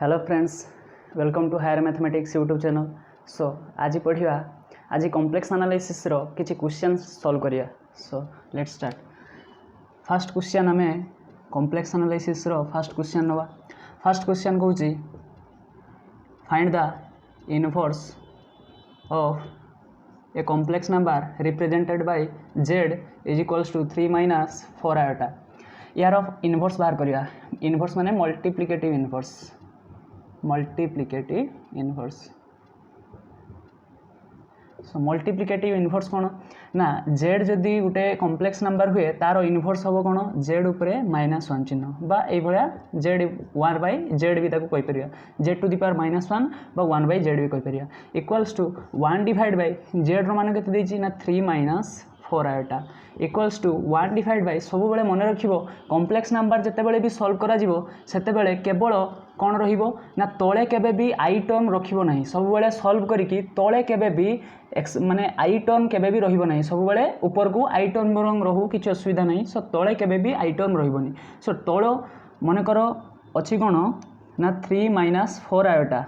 Hello friends, welcome to higher mathematics YouTube channel. So आज पढ़िया आज कॉम्प्लेक्स एनालिसिस रो किछि क्वेश्चन सॉल्व करिया। So let's start. First question हमें कॉम्प्लेक्स एनालिसिस रो फर्स्ट क्वेश्चन नवा। फर्स्ट क्वेश्चन कहूची find the inverse of a complex number represented by z is equals to 3 minus 4 iota. यार इनवर्स बाहर करिया। Inverse माने multiplicative inverse. Multiplicative inverse. So multiplicative inverse कौन ना z जदि गोटे कॉम्प्लेक्स नंबर हुए तार इनवर्स हम कौन z उपरे -1 चिन्ह बा ए भलिया z 1 बाय z भी ताको कहि परिया z टू द पावर -1 बा 1 बाय z भी कहि परिया equals to 1 divide by z रो मान केते देछि ना 3 minus 4 iota equals to 1 divide by सब बेले मन रखिबो कॉम्प्लेक्स नंबर जते बेले भी सॉल्व करा जिवो सेते बेले केवल कौन रहिबो ना तले केबे भी आई टर्म रखिबो नहीं। सब बेले सॉल्व करिकी तले केबे भी एक्स माने आई टर्म केबे भी रहिबो नहीं। सब बेले ऊपर को आई टर्म बरंग रहू किछ असुविधा नहीं। सो तले केबे भी आई टर्म रहिबोनी। सो तलो मन करो अछि कोन ना 3 माइनस 4 आयोटा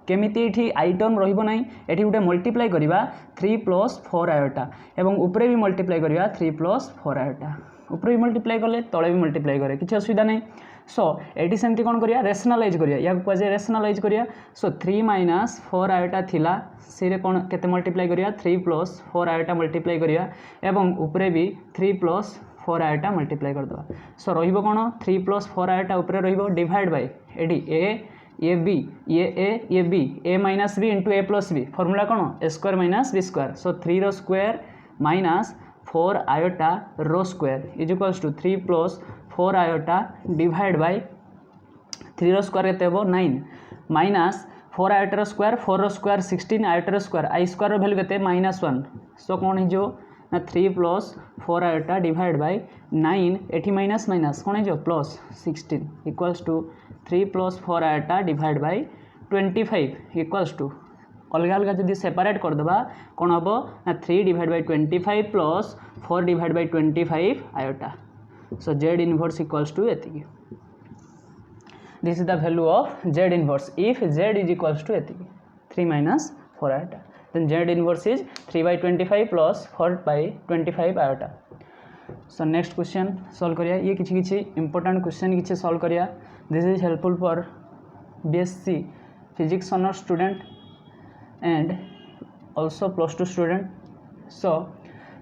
केमिति एठी आई टर्म रहिबो नहीं। एठी उटे मल्टीप्लाई करिबा 3 प्लस 4 आयोटा एवं ऊपरे भी मल्टीप्लाई करिबा 3 प्लस 4 आयोटा। ऊपरे भी मल्टीप्लाई करले तले भी मल्टीप्लाई करे किछ असुविधा नहीं। सो एटी सेमती कौन करिया रेशनलाइज करिया या कह रेशनलाइज करिया। सो 3 माइनस 4 आयोटा थिला से कौन केते मल्टीप्लाई करिया 3 प्लस 4 आयोटा मल्टीप्लाई करिया एवं ऊपरे भी 3 प्लस 4 आयोटा मल्टीप्लाई कर दबा। सो रहिबो कोन 3 प्लस 4 आयोटा ऊपरे रहिबो डिवाइड बाय एडी ए बी ये B A minus B into A plus B formula कौन A square minus B square. So 3 रो स्क्वायर माइनस 4 आयोटा रो square is equals to 3 plus 4 iota divide by 3 रो square केते हो 9 minus 4 iota रो square 4 रो square 16 iota रो square I square रो वैल्यू केते -1। सो कौन हो जो ना 3 प्लस 4 आयोटा डिवाइड बाय 9 एठी माइनस माइनस कौन हो जो plus 16 equals to 3 plus 4 iota divide by 25 equals to अलग अलग जदि सेपरेट कर दबा कौन हम ना 3 divide by 25 plus 4 divide by 25 iota. So z inverse equals to एतिकी। This is the value of z inverse if z is equals to एतिकी 3 minus 4 iota then z inverse is 3 by 25 plus 4 by 25 iota. So next question solve करिया। ये किछि किछि important question किछि solve करिया। This is helpful for BSc physics honour student and also +2 student. So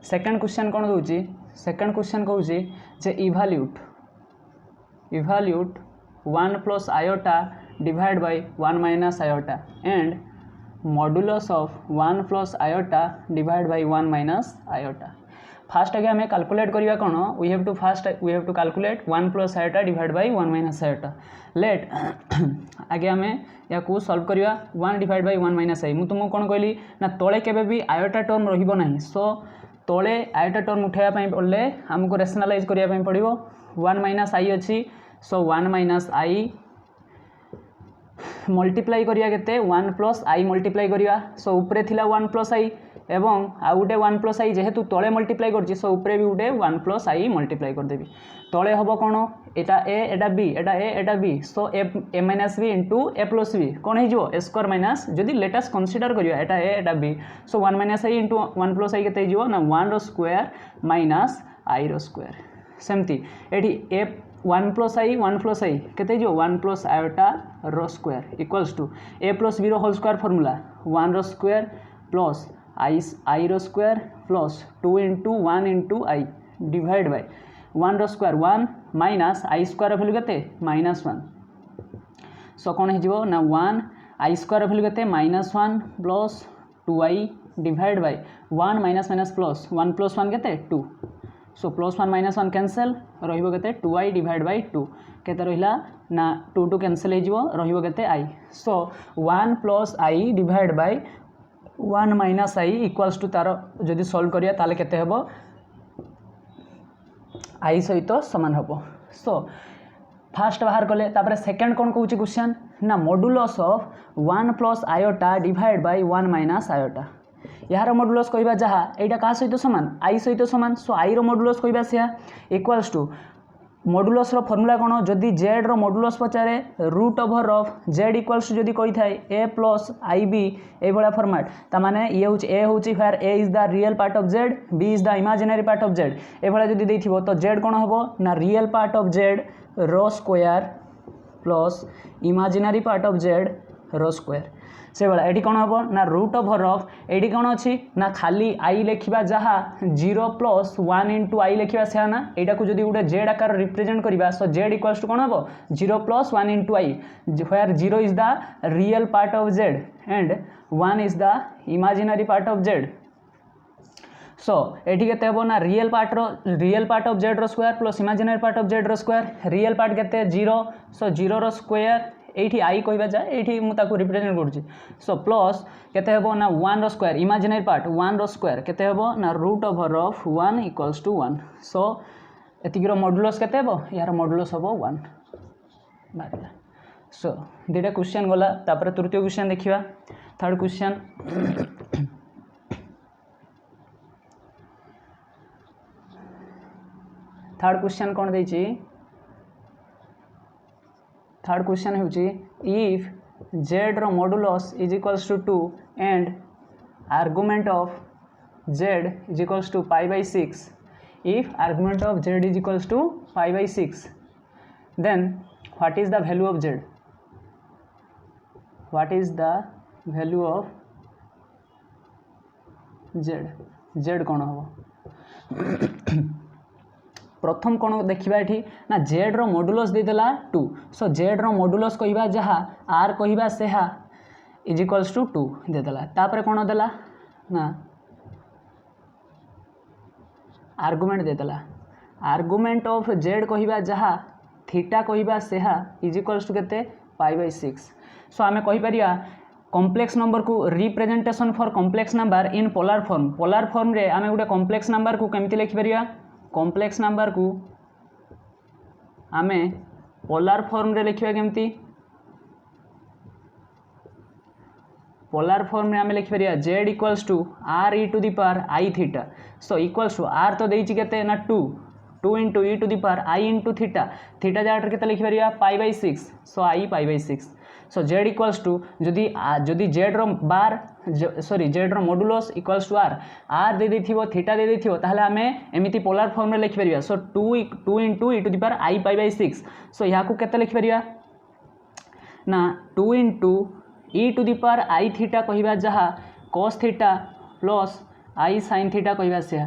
second question कौन दूची second question कहूँ जे evaluate 1 plus iota divide by 1 minus iota and modulus of 1 plus iota divide by 1 minus iota. First आगे हमें calculate करिया कोन we have to calculate 1 plus iota divide by 1 minus iota. Let आगे हमें या को सॉल्व करिया 1 डिवाइड बाय 1 माइनस आई। मु तुमको कोन कहली ना तळे केबे भी आयोटा टर्म रहिबो नाही। सो तळे आयोटा टर्म उठाया पई पड़ले हमको रेशनलाइज करिया पई पड़िबो 1 माइनस आई अछि। सो 1 माइनस आई मल्टीप्लाई करिया केते 1 प्लस आई मल्टीप्लाई करिया। सो ऊपरे थिला 1 प्लस आई एवं आ गोटे 1 प्लस आई जेहेतु तले मल्टीप्लाई करछि सो ऊपरे भी गोटे 1 प्लस आई मल्टीप्लाई कर देबी। तले हबो कोन एटा ए एटा बी एटा ए एटा B. So A minus B into A plus B कौन हो जो ए स्क्वायर माइनस जदि लेटस कंसीडर करिया एटा ए एटा B. So 1 minus i into 1 plus i केते हो ना 1 रो स्क्वायर माइनस आई रो स्क्वायर। सेमती एठी ए 1 प्लस आई केते जो 1 प्लस आयोटा रो square equals to A plus B रो होल स्क्वायर फॉर्मूला 1 रो स्क्वायर प्लस आई रो square plus 2 into 1 into i divide by 1 रो स्क्वायर 1 माइनस आई स्क्वायर वैल्यू केते -1। सो कौन हो ना 1 आई स्क्वायर वैल्यू केते -1 plus 2i divide by 1 minus minus plus 1 plus 1 केते 2। सो प्लस 1 माइनस 1 कैंसल रहिबो केते 2i डिवाइड बाय 2 केते रहिला ना 2 2 कैंसल हे जिवो रहिबो केते i। So 1 plus i divide by 1 minus i equals to तार जदि सॉल्व करिया ताले केते हेबो आई सहित समान हेबो। सो फास्ट बाहर कले तापर सेकंड कौन कहूची क्वेश्चन ना modulus of 1 plus iota divide by 1 minus iota. यार मॉडुलस कहबा जहा एटा का सहित समान आई सहित समान। सो आई रो मॉडुलस कहबा से इक्वल्स टू मॉडुलस रो फॉर्मूला कौन जदि जेड रो मॉडुलस पचारे root over of Z equals to जदि कही थाए ए प्लस आई बी ये भाया फॉर्मेट तामाने ये हूँ ए हूँ where a is the real part of z b is the imaginary part of z ये भाया जदि देथिबो तो जेड कौन हम ना रियल पार्ट ऑफ जेड रो square plus imaginary part of Z रो स्क्वायर से भाया ये कौन हम ना रूट ओवर ऑफ ये कौन अच्छी ना खाली आई लिखा जहाँ 0 प्लस 1 इंटू आई लिखा से ना यहाँ को जब गोटे जेड आकार रिप्रेजेंट करवा सो जेड इक्वल्स टू कौन हम 0 plus 1 into i where 0 is the real part of z and 1 is the imaginary part of z so एटी केते हेबो ना रियल पार्ट ऑफ जेड रो square plus imaginary part of Z रो square real part केते 0 सो 0 रो square एठी आई कहवा जाए एठी मु ताको रिप्रेजेंट करूची सो प्लस केते हेबो ना 1 रो स्क्वायर इमेजिनरी पार्ट 1 रो स्क्वायर केते हेबो ना root over of 1 equals to 1 so एतिक रो मॉडुलस केते हेबो यार मॉडुलस हेबो 1 बारला सो दुटा क्वेश्चन गला तापर तृतीय क्वेश्चन देखिबा थर्ड क्वेश्चन थर्ड क्वेश्चन कौन देछि थर्ड क्वेश्चन होची इफ जेड रो modulus is equals to 2 and argument of z is equals to pi by 6 if argument of z is equals to pi by 6 then what is the value of z what is the value of z कौन हम प्रथम कौन देखा ये ना z रो modulus देदेला 2 so z रो मॉडुलस कहवा जहाँ आर कहवा से इज इक्वल्स टू 2 देदेला तापर कौन देला ना आर्गुमेंट देदेला आर्गुमेंट ऑफ जेड कहवा जहाँ थीटा कहवा से इज इक्वल्स टू केते पाई बाई 6 सो आम कहीपर कॉम्प्लेक्स नंबर को representation for complex number in polar form रे आम गोटे कॉम्प्लेक्स नंबर को केमती लिखिपर कॉम्प्लेक्स नंबर को आमे पोलार फॉर्म रे लिखिबा केमती पोलार फॉर्म रे आमे लिखिबा Z equals to R E to the power I theta so equals to R तो देइछि केते ना 2 into E to the power I into theta theta जगह केते लिखिबा pi by 6 so I pi by 6 so Z equals to जदि Z रो बार सॉरी जेड रो मॉडुलस इक्वल्स टू आर दे देथिबो थीटा दे देथिबो ताहले आमे एमिति पोलार फॉर्म रे लिखि परिबा so 2 into E to the power I pi by 6 so यहाँ को केते लिखि परिबा ना 2 into E to the power I theta कहवा जहाँ cos theta plus I sine theta कहवा से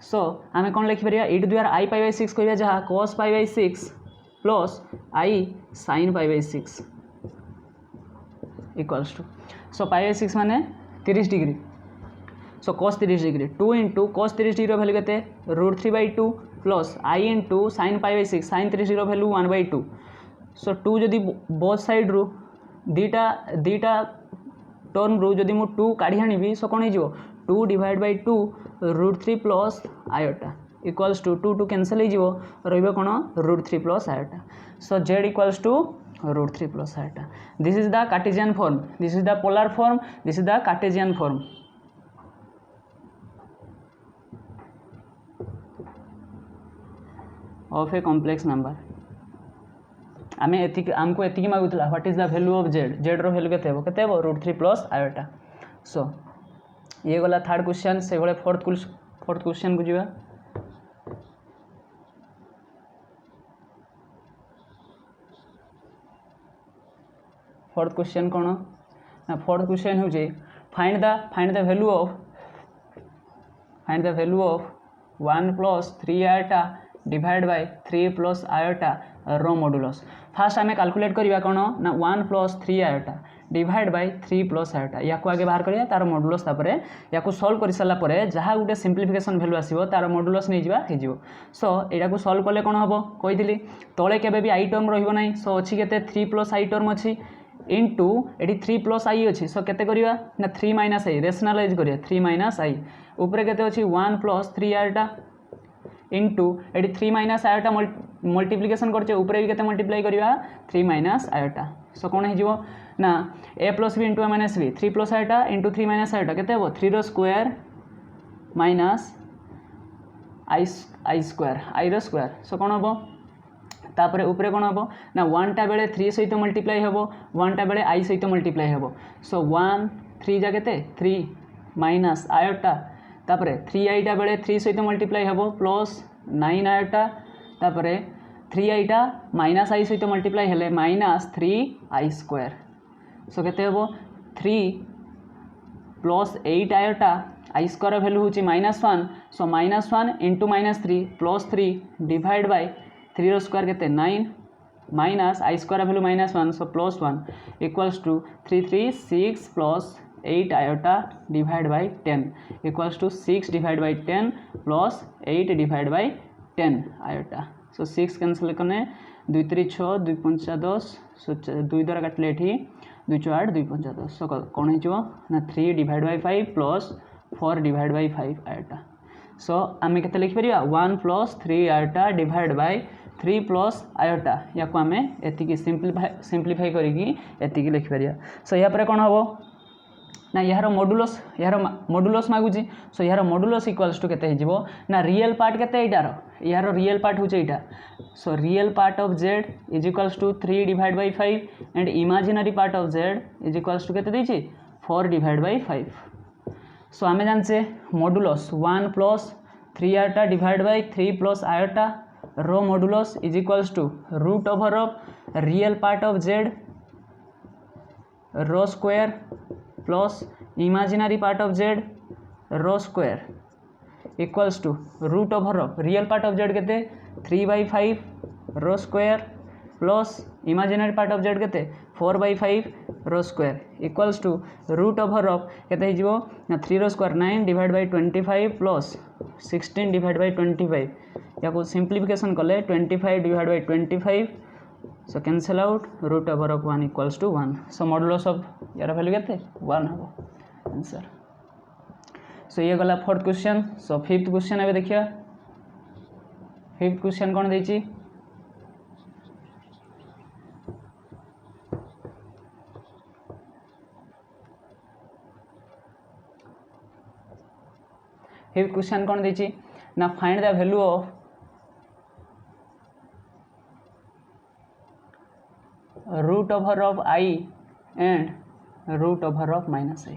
सो आमे कौन लिखि परिबा E to the power I pi by 6 कहवा जहाँ cos pi by 6 plus I sine pi by 6 equals to so pi by 6 माने 30 degree so cos 30 degree 2 into cos 30 degree value केते √3/2 plus i into sine pi by 6 sine 30 degree value 1/2 so 2 जदि both side रू दीटा term रू जदि मु 2 काढ़ी आनिबी सो कौन हो 2 divide by 2 √3 plus iota equals to 2 cancel हो रही कौन √3 plus iota so Z equals to √3 plus iota this is the Cartesian form this is the polar form this is the Cartesian form of a complex number आमे आमको एतिकी मागुला what is the value of Z रो value केते हेबो √3 plus iota सो ये गला third question से भाई फोर्थ क्वेश्चन को जीवा फोर्थ क्वेश्चन कौन ना फोर्थ क्वेश्चन हो find the value of 1 plus 3 iota divide by 3 plus iota रो मॉडुलस फास्ट आम कैलकुलेट करवा कौन ना 1 plus 3 iota divide by 3 plus iota या आगे बाहर करिया तार मॉडुलस तापर या सॉल्व कर सारा पर जहाँ गोटे सिंप्लिफिकेशन वैल्यू आसो तार मॉडुलस नहीं जावा सो यहाँ सॉल्व कले कौन हम कही तले केबे भी आई टर्म रहिबो नहीं सो अच्छी केते 3 प्लस आई टर्म अच्छी इंटू ये 3 प्लस आई अच्छी सो केते करिया ना 3 माइनस आई रेशनालाइज करिया 3 माइनस आई ऊपर केते अच्छी 1 प्लस 3 आयोटा इंटू ये 3 माइनस आयोटा मल्टीप्लिकेशन करछे ऊपर भी केते मल्टीप्लाई करिया 3 माइनस आयोटा सो कौन हो ना A plus B into A minus B 3 plus iota into 3 minus iota केते हेबो 3 रो square minus I square I square so कौन हम तापर ऊपर कौन हम ना 1टा बेले 3 सहित मल्टीप्लाई हम 1टा बेले आई सहित मल्टीप्लाई हम सो 1 3 जा केते 3 माइनस आयोटा तापर 3i बेले 3 सहित मल्टीप्लाई हम प्लस 9 आयोटा तापर 3i माइनस आई सहित मल्टीप्लाई हेले माइनस 3i स्क्वायर सो केते हम 3 plus 8 iota i square value हूँ -1 सो -1 इंटू -3 प्लस 3 डिवाइड बाय 3 रो स्क्वायर केते 9 minus I square value -1 so plus 1 equals to 3 3 6 plus 8 iota divide by 10 equals to 6 divide by 10 plus 8 divide by 10 iota so 6 cancel करने 2 3 6 2 5 10 सो 2 द्वारा काटले एठी 2 4 8 2 5 10 सो कौन हो ना 3 divide by 5 plus 4 divide by 5 iota सो आम के लिखिपर 1 plus 3 iota divide by 3 plus iota या को आम एति सिंप्लीफाई करके लिखिपर सो या कौन हम ना यार मॉडुलस मागुची सो यार मॉडुलस इक्वल्स टू केते हो ना रियल पार्ट केते यार यार रियल पार्ट हूँ यहाँ so real part of z is equals to 3 divide by 5 and imaginary part of z is equals to केते देछि 4 डिवाइड बाय 5 सो आम जाने modulus 1 plus 3 iota divide by 3 plus iota रो modulus is equals to root over of real part of z रो square plus imaginary part of z रो square equals to root over of real part of z केते 3/5 रो square plus imaginary part of z केते 4/5 रो square equals to root over of केते हो ना 3 रो square 9 divide by 25 plus 16 divide by 25 या को सिंप्लीफिकेशन कले 25 divide by 25 so cancel out root over of 1 equals to 1 so modulus of यार वैल्यू केते 1 हम आंसर सो ये गला 4th question so 5th question एबे देखिया 5th क्वेश्चन कोन देछि फिफ्थ क्वेश्चन कौन देछि ना find the value of root over of I and root over of minus I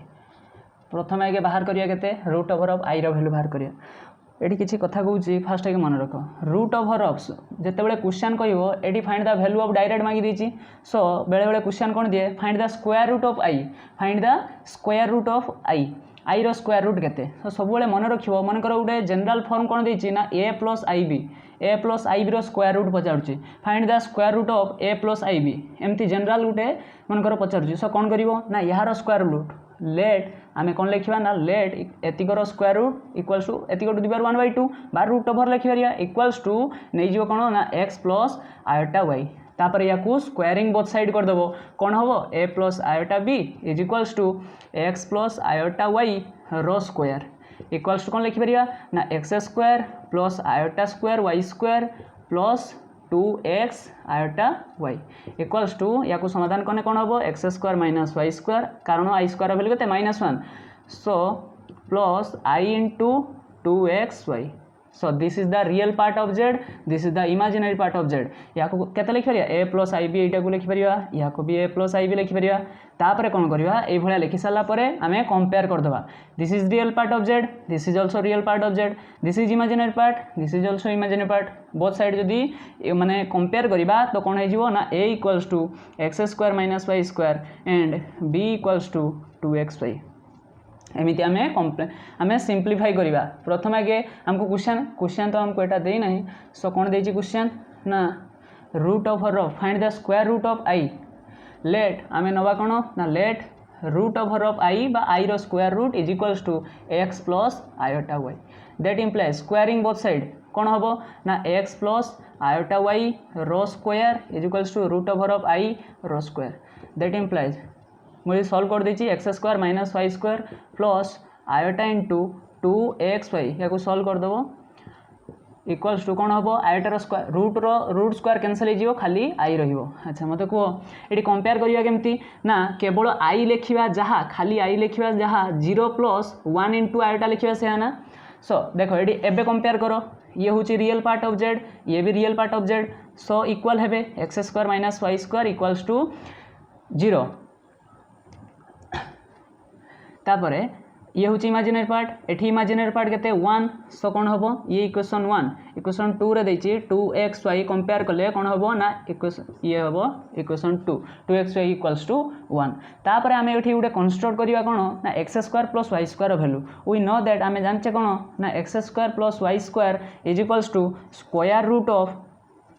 प्रथम आगे बाहर करिया केते रूट ओवर ऑफ आई रो वैल्यू बाहर करिया एठी किछि कथा कहूची फास्ट आगे मन रख रूट ओवर ऑफ जते बेले क्वेश्चन कहइबो एठी find the value of direct मागी देछि सो बेले बेले क्वेश्चन कोन दिए find the square root of i find the square root of आई रो स्क्वायर रूट केते तो सब बेले मन रखिबो मन कर उडे जनरल फॉर्म कोन देछि ना a प्लस आईबी रो स्क्वायर रूट पचारुछि find the square root of a plus I B एमती जनरल उडे मन कर पचारुछि सो कोन करिवो ना यार स्क्वायर रूट लेट आमे कोन लिखिबा ना लेट एतिकर स्क्वायर रूट इक्वल्स टू एतिकर टू द पावर 1/2 बार रूट ओवर लिखिबा इक्वल्स टू नै जिवो कोन ना x प्लस आयोटा y तापर या को स्क्वायरिंग बोथ साइड कर देबो कोन होबो a plus iota b is equals to x plus iota y रो स्क्वायर इक्वल्स टू कोन लिखि परिया ना x square plus iota square y square plus 2x iota y equals to या को समाधान करने कोन होबो x square minus y square कारण i स्क्वायर वैल्यू केते -1 so plus i into 2xy so this is the real part of z this is the imaginary part of z या को केते लिखि परिया a plus ib एटा को लिखि परिया या को भी a plus ib लिखि परिया तापर कोन करबा ए भलिया लिखि साला परे हमें कंपेयर कर देबा this is real part of z this is also real part of z this is imaginary part this is also imaginary part both side जदी माने कंपेयर करबा तो कोन हे जिवो ना a equals to x square minus y square and b equals to 2xy एमती आम simplify करवा प्रथम आगे हमको क्वेश्चन तो हमको एटा दे नहीं सो कौन देछि क्वेश्चन ना root over of find the square root of i let आम नवा कौन ना let root over of i बा आई रो square root is equals to x plus iota y that implies squaring both side कौन हम ना x प्लस आयोटा y रो square is equals to root over of आई रो square that implies मुझे solve कर दी x square minus y square plus iota into 2xy या को सॉल्व कर देव इक्वल्स टू कौन हम आयोटार स्क्वायर रूट स्क्वायर कैंसल हो खाली आई रहिबो अच्छा मत कह ये कंपेयर करिया केमती ना केवल आई लिखा जहाँ खाली आई लिखा जहाँ 0 प्लस 1 into आयोटा लिखा से ना सो देखो ये एबे कंपेयर करो ये हूँ रियल पार्ट ऑफ जेड, ये भी real part of z, so equal हेबे x square minus y square equals to 0। तापर ये हूँ इमेजिनरी पार्ट, एठी इमेजिनरी पार्ट केते 1, सो कौन हम ये इक्वेशन 1 इक्वेशन 2 रे देछि 2xy कंपेयर कले कौन हम ना ये हम equation 2x y equals to 1। तापर आम ये गोटे कंस्ट्रक्ट करवा कौन ना x square plus y square value, we know that आम जानचे कौन ना x square plus y square is equals to square root of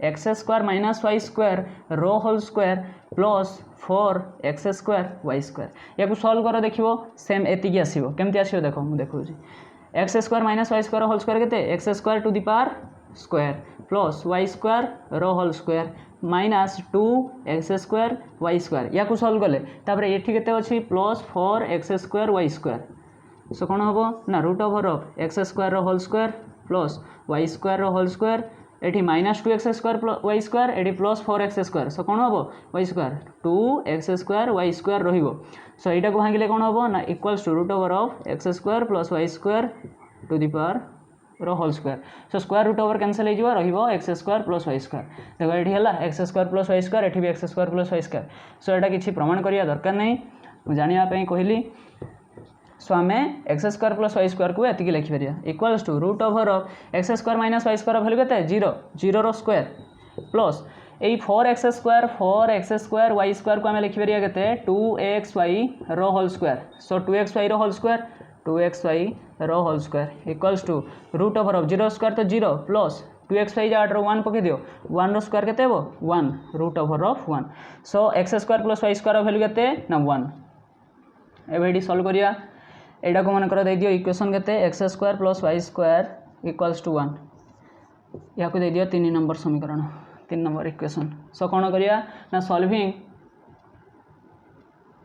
x square minus y square रो whole square plus 4x square y square. या solve कर देखो same एतिकी आसो केमती आसो देख मुझे देखा x square minus y square whole square के x square to the power square plus y square रो whole square minus 2x square y square. या सॉल्व कले तापर ये केते अच्छी plus 4x square y square, so कौन हम ना root over of x square whole square plus y square whole square, एठी minus 2x square y square एठी प्लस 4x स्क्वायर, सो कौन हम Y square 2x square y square रहिबो। So एटा को भांगिले कौन हम ना equals to root over of x square plus y square to the power रो whole square. So square root over cancel हो जाए रहिबो x square plus y square. देखो एठी हला x square plus y square, एठी भी x square plus y square. So एटा किछि प्रमाण करिया दरकार नहीं, जानिया पई कहली। सो आम x square plus y square को एतिकी लिखिपर equals to root over of x square minus y square value के 0 0 स्क्वायर प्लस यही 4x स्क्वायर वाई स्क्वायर को आम लिखिपर के 2xy रो होल स्क्वायर। सो 2xy रो होल स्क्वायर 2xy रो whole square equals to root over of 0 square तो 0 प्लस 2xy जगह 1 पकई दियो 1 स्क्वायर के 1 root over of 1। So x square plus y square value के ना 1। एवं ये सॉल्व करिया एटा को मन कर दे दियो इक्वेशन के x square plus y square equals to 1, या दे दियो 3 नंबर समीकरण 3 नंबर इक्वेशन। सो कौन करिया ना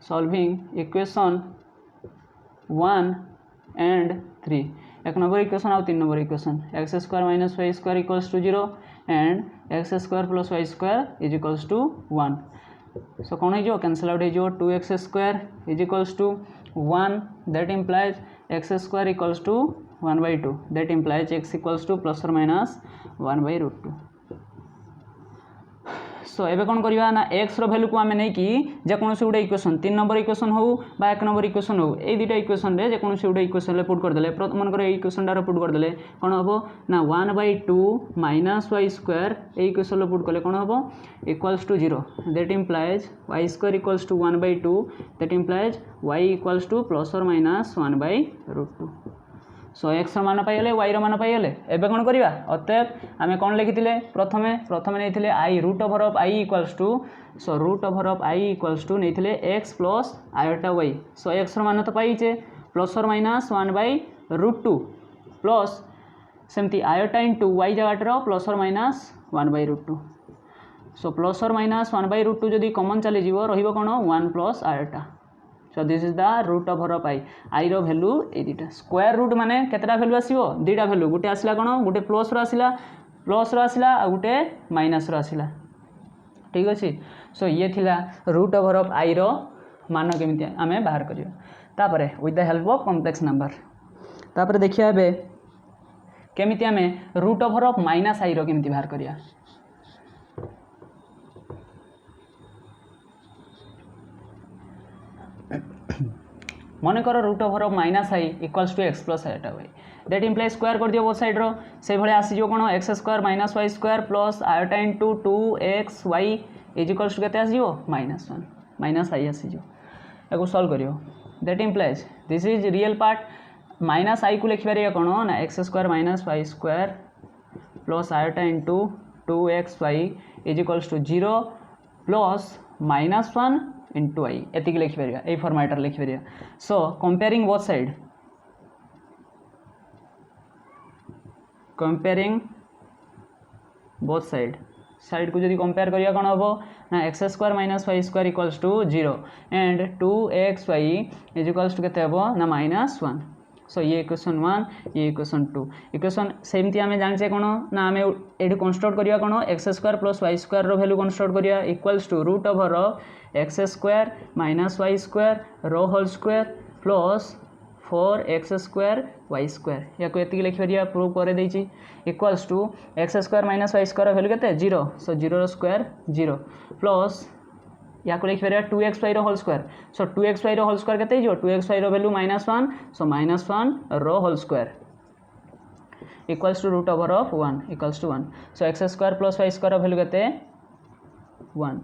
solving equation 1 and 3, 1 number equation और 3 number equation x square minus y square equals to 0 and x square plus y square is equals to 1। So कौन हो cancel out हो 2x square is equals to 1, that implies x square equals to 1/2, that implies x equals to plus or minus 1/√2। सो एबे कौन करिया ना x रो value को आमे नै कि जे कोनोसी गुडे इक्वेशन 3 नंबर इक्वेशन हो बा 1 नंबर इक्वेशन हो ए दुटा इक्वेशन रे जे कोनोसी गुडे इक्वेशन ले पुट कर देले मन कर इक्वेशन डारो पुट कर देले कोन हबो ना 1/2 माइनस y स्क्वायर ए इक्वेशन ले पुट करले कोन हबो equals to 0, that implies y square equals to 1/2, that implies y equals to plus और माइनस 1/√2। सो एक्स मान पाइले वाई मान पाइले एबे कौन करिया अतएव आम कौन लिखिले प्रथमे नहीं i root over of i equals to, so root over of i equals to नहीं x plus iota y. So x मान तो पाइचे प्लस और माइनस 1/√2 प्लस सेमती आयोटा इंटू वाई जगह प्लस और माइनस 1/√2। सो प्लस और माइनस 1/√2 जदि कमन चली जीवो रहिबो कोन 1 plus iota. So this is the root over of आई रो वैल्यू ए दुटा स्क्वायर रूट माने केतरा वैल्यू आसीबो दुटा वैल्यू गुटे आसिला कोन गुटे प्लस रो आसिला आ गुटे माइनस रो आसिला, ठीक अछि। सो ये थिला रूट ओवर ऑफ आई रो मान केमिति आमे बाहर करियो तापरे with the help of complex number. तापरे देखिया बे केमिति आमे root over of minus i रो केमिति बाहर करिया। मन कर root over of minus i equals to x plus iota y, that implies square कर दियो बोथ साइड रो से भले आसी जो कोन x square minus y square plus iota into 2xy is equals to केते आसी जो -1 माइनस आई आसी जो एको सॉल्व करियो, that implies this is real part minus i को लिखि परिया कोन ना x square minus y square plus iota into 2xy is equals to 0 plus -1 into i एतिक लिखिपर ए फॉर्मेटर लिखिपर। So comparing both side side को जब कंपेयर करिया कौन हम ना x square minus y square equals to 0 and 2xy is equals to केते हबो ना -1। सो ये इक्वेशन 1 ये इक्वेशन 2 इक्वेशन सेमती आम जाने कौन ना आम ये कंस्ट्रक्ट करिया कौन x square plus y square रो वैल्यू कंस्ट्रक्ट करिया equals to root over x square minus y square रो whole square plus 4x² y² या को एति लिखिया प्रूव कर देछि equals to x² minus y² value केते 0 सो 0 रो स्क्वायर 0 प्लस या को लिखिया 2xy रो होल स्क्वायर सो 2xy रो होल स्क्वायर केते जो 2xy रो वैल्यू -1 सो -1 रो whole square equals to root over of 1 equals to 1 so x² plus y² value केते 1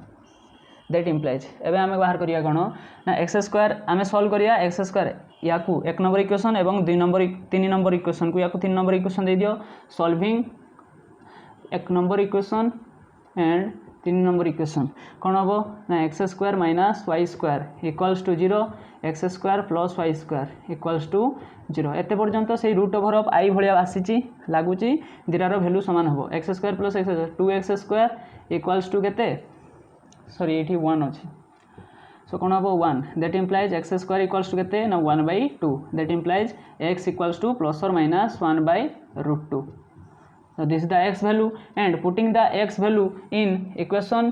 दैट इम्प्लाइज एबे आमे बाहर करिया कोन ना x² आमे सॉल्व करिया x² याकू 1 नंबर इक्वेशन एवं 2 नंबर 3 नंबर इक्वेशन को याकू 3 नंबर इक्वेशन दे दियो solving 1 number equation and 3 number equation कोन हबो ना x² minus y² equals to 0 x² plus y² equals to 0 एते पर्यंत से रूट ओवर ऑफ i भलिया आसीची लागुची दिरार वैल्यू समान हबो x² plus x² 2x² equals to केते सॉरी एठी 1 अछि सो कोन हबो 1 that implies x² equals to केते ना 1/2 that implies x equals to plus और minus 1/√2 so this is the x value and putting the x value in equation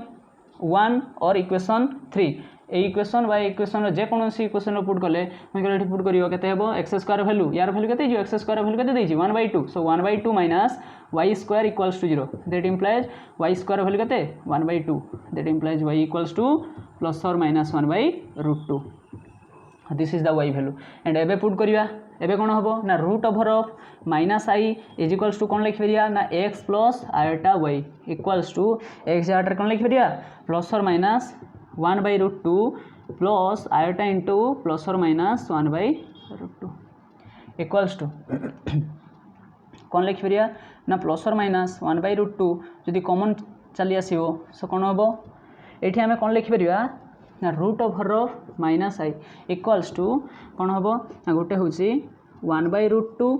1 or equation 3 ए equation by equation जे कोनोसी equation put कले मैं कहले put करियो केते हेबो x² वैल्यू यार वैल्यू केते जो x² वैल्यू केते देछि 1/2 so 1/2 minus y² equals to 0 that implies y² value केते 1/2 that implies y equals to plus और minus 1/√2 this is the y value and एबे पुट करिया एबे कोन हबो ना root over of -i is equals to कोन लिख फेरिया ना x plus iota y equals to x iota कोन लिख फेरिया प्लस और minus 1/√2 plus iota into plus और माइनस 1/√2 इक्वल्स टू कौन लिख फेरिया ना प्लस और माइनस 1/√2 जदि कॉमन चली आसीबो सो कोन हबो एठी हमें कौन लिख फेरिया ना root over of -i equals to कौन हबो ना गोटे होची 1/√2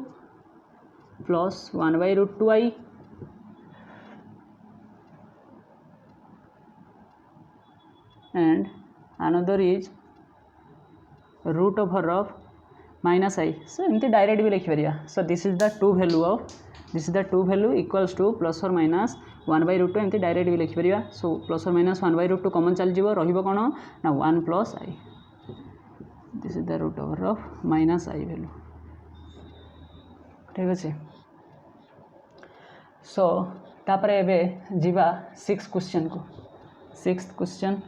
plus 1/√2i and another is root over of -i so इनती डायरेक्ट भी लिख परिया so this is the two value equals to plus or minus 1/√2 इनती direct भी लिख परिया so plus or minus 1/√2 common चल जीवो रहिबो कोन ना 1 plus i this is the root over of -i value ठीक अछि so तापरे एबे जीवा 6th क्वेश्चन को 6th क्वेश्चन